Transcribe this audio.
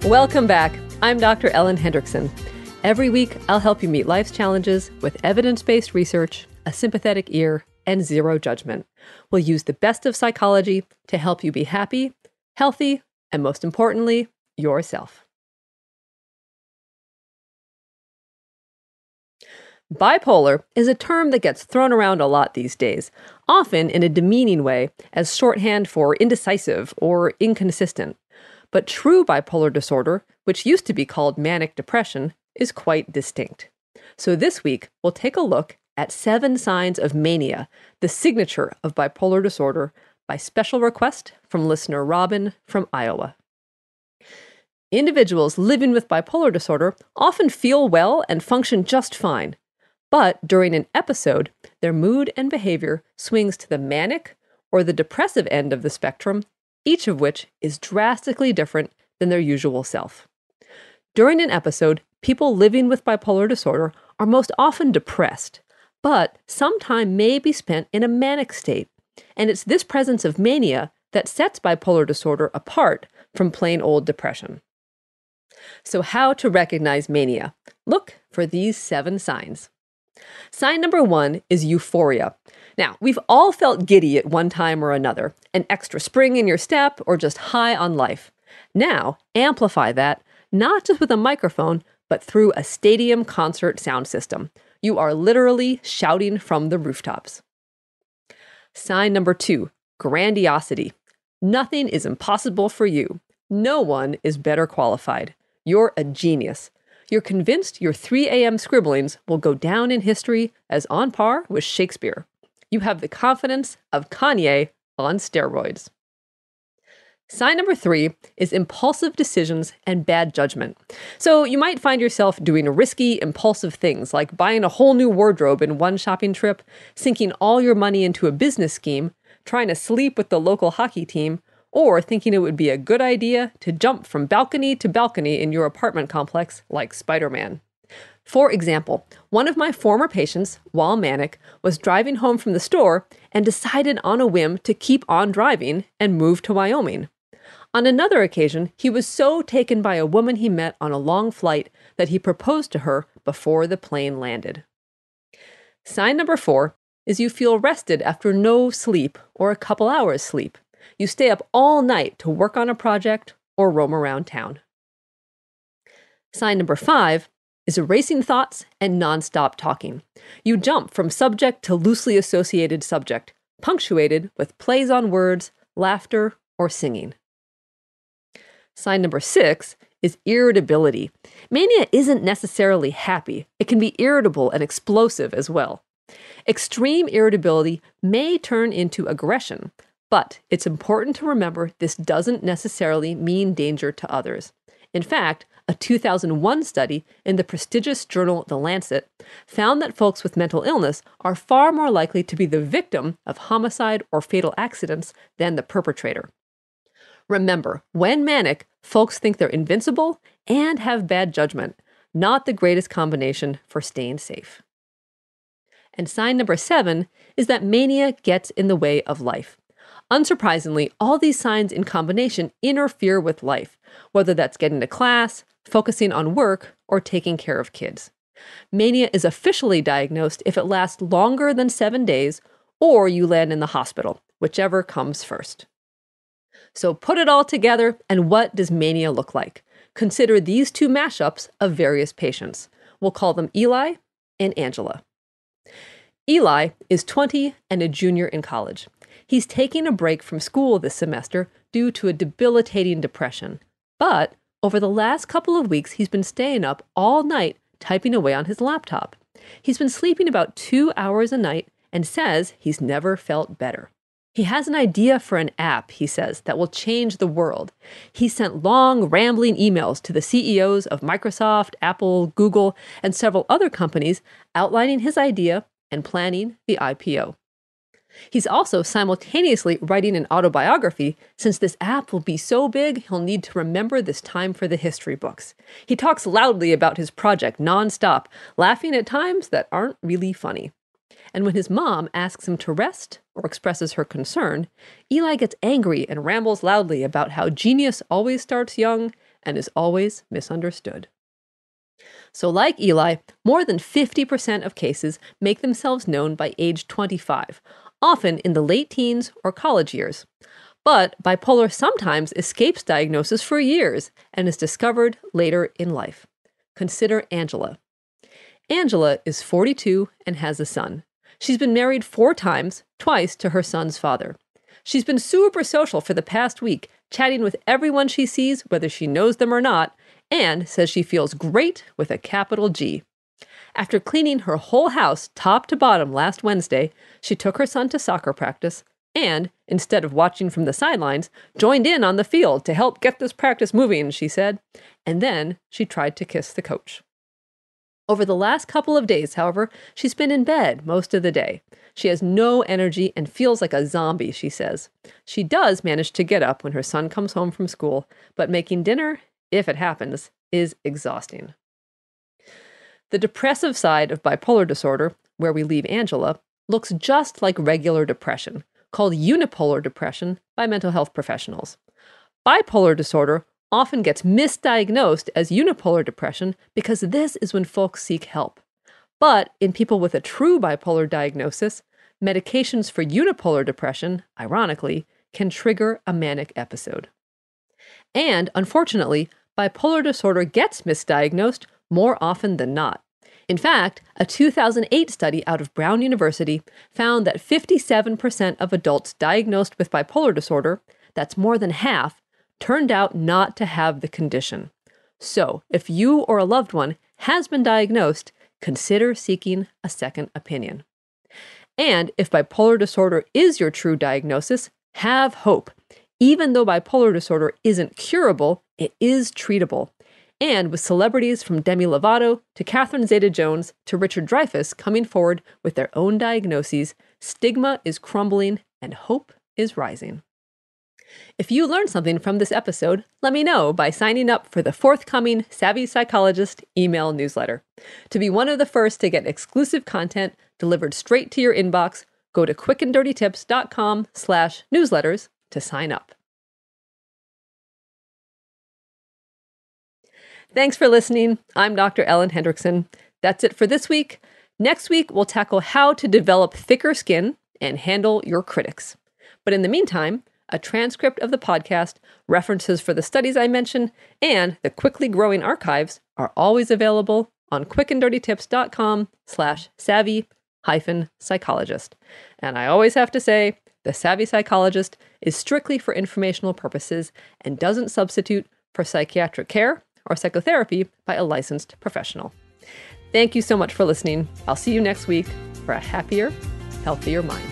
Welcome back. I'm Dr. Ellen Hendrickson. Every week, I'll help you meet life's challenges with evidence-based research, a sympathetic ear, and zero judgment. We'll use the best of psychology to help you be happy, healthy, and most importantly, yourself. Bipolar is a term that gets thrown around a lot these days, often in a demeaning way as shorthand for indecisive or inconsistent. But true bipolar disorder, which used to be called manic depression, is quite distinct. So this week, we'll take a look at 7 signs of mania, the signature of bipolar disorder, by special request from listener Robin from Iowa. Individuals living with bipolar disorder often feel well and function just fine. But during an episode, their mood and behavior swings to the manic or the depressive end of the spectrum, each of which is drastically different than their usual self. During an episode, people living with bipolar disorder are most often depressed, but some time may be spent in a manic state, and it's this presence of mania that sets bipolar disorder apart from plain old depression. So how to recognize mania? Look for these 7 signs. Sign number 1 is euphoria. Now, we've all felt giddy at one time or another, an extra spring in your step, or just high on life. Now, amplify that, not just with a microphone, but through a stadium concert sound system. You are literally shouting from the rooftops. Sign number 2, grandiosity. Nothing is impossible for you. No one is better qualified. You're a genius. You're convinced your 3 a.m. scribblings will go down in history as on par with Shakespeare. You have the confidence of Kanye on steroids. Sign number 3 is impulsive decisions and bad judgment. So you might find yourself doing risky, impulsive things like buying a whole new wardrobe in one shopping trip, sinking all your money into a business scheme, trying to sleep with the local hockey team, or thinking it would be a good idea to jump from balcony to balcony in your apartment complex like Spider-Man. For example, one of my former patients, while manic, was driving home from the store and decided on a whim to keep on driving and move to Wyoming. On another occasion, he was so taken by a woman he met on a long flight that he proposed to her before the plane landed. Sign number 4 is you feel rested after no sleep or a couple hours sleep. You stay up all night to work on a project or roam around town. Sign number 5 is erasing thoughts and nonstop talking. You jump from subject to loosely associated subject, punctuated with plays on words, laughter, or singing. Sign number 6 is irritability. Mania isn't necessarily happy. It can be irritable and explosive as well. Extreme irritability may turn into aggression, but it's important to remember this doesn't necessarily mean danger to others. In fact, a 2001 study in the prestigious journal The Lancet found that folks with mental illness are far more likely to be the victim of homicide or fatal accidents than the perpetrator. Remember, when manic, folks think they're invincible and have bad judgment, not the greatest combination for staying safe. And sign number 7 is that mania gets in the way of life. Unsurprisingly, all these signs in combination interfere with life, whether that's getting to class, focusing on work, or taking care of kids. Mania is officially diagnosed if it lasts longer than 7 days, or you land in the hospital, whichever comes first. So put it all together, and what does mania look like? Consider these 2 mashups of various patients. We'll call them Eli and Angela. Eli is 20 and a junior in college. He's taking a break from school this semester due to a debilitating depression. But over the last couple of weeks, he's been staying up all night typing away on his laptop. He's been sleeping about 2 hours a night and says he's never felt better. He has an idea for an app, he says, that will change the world. He sent long, rambling emails to the CEOs of Microsoft, Apple, Google, and several other companies outlining his idea and planning the IPO. He's also simultaneously writing an autobiography, since this app will be so big he'll need to remember this time for the history books. He talks loudly about his project nonstop, laughing at times that aren't really funny. And when his mom asks him to rest or expresses her concern, Eli gets angry and rambles loudly about how genius always starts young and is always misunderstood. So like Eli, more than 50% of cases make themselves known by age 25, often in the late teens or college years. But bipolar sometimes escapes diagnosis for years and is discovered later in life. Consider Angela. Angela is 42 and has a son. She's been married 4 times, twice to her son's father. She's been super social for the past week, chatting with everyone she sees, whether she knows them or not, and says she feels great with a capital G. After cleaning her whole house top to bottom last Wednesday, she took her son to soccer practice and, instead of watching from the sidelines, joined in on the field to help get this practice moving, she said, and then she tried to kiss the coach. Over the last couple of days, however, she's been in bed most of the day. She has no energy and feels like a zombie, she says. She does manage to get up when her son comes home from school, but making dinner, if it happens, is exhausting. The depressive side of bipolar disorder, where we leave Angela, looks just like regular depression, called unipolar depression by mental health professionals. Bipolar disorder often gets misdiagnosed as unipolar depression because this is when folks seek help. But in people with a true bipolar diagnosis, medications for unipolar depression, ironically, can trigger a manic episode. And unfortunately, bipolar disorder gets misdiagnosed more often than not. In fact, a 2008 study out of Brown University found that 57% of adults diagnosed with bipolar disorder, that's more than half, turned out not to have the condition. So, if you or a loved one has been diagnosed, consider seeking a second opinion. And if bipolar disorder is your true diagnosis, have hope. Even though bipolar disorder isn't curable, it is treatable. And with celebrities from Demi Lovato to Catherine Zeta-Jones to Richard Dreyfuss coming forward with their own diagnoses, stigma is crumbling and hope is rising. If you learned something from this episode, let me know by signing up for the forthcoming Savvy Psychologist email newsletter. To be one of the first to get exclusive content delivered straight to your inbox, go to quickanddirtytips.com/newsletters to sign up. Thanks for listening. I'm Dr. Ellen Hendrickson. That's it for this week. Next week, we'll tackle how to develop thicker skin and handle your critics. But in the meantime, a transcript of the podcast, references for the studies I mentioned, and the quickly growing archives are always available on quickanddirtytips.com/savvy-psychologist. And I always have to say, the Savvy Psychologist is strictly for informational purposes and doesn't substitute for psychiatric care or psychotherapy by a licensed professional. Thank you so much for listening. I'll see you next week for a happier, healthier mind.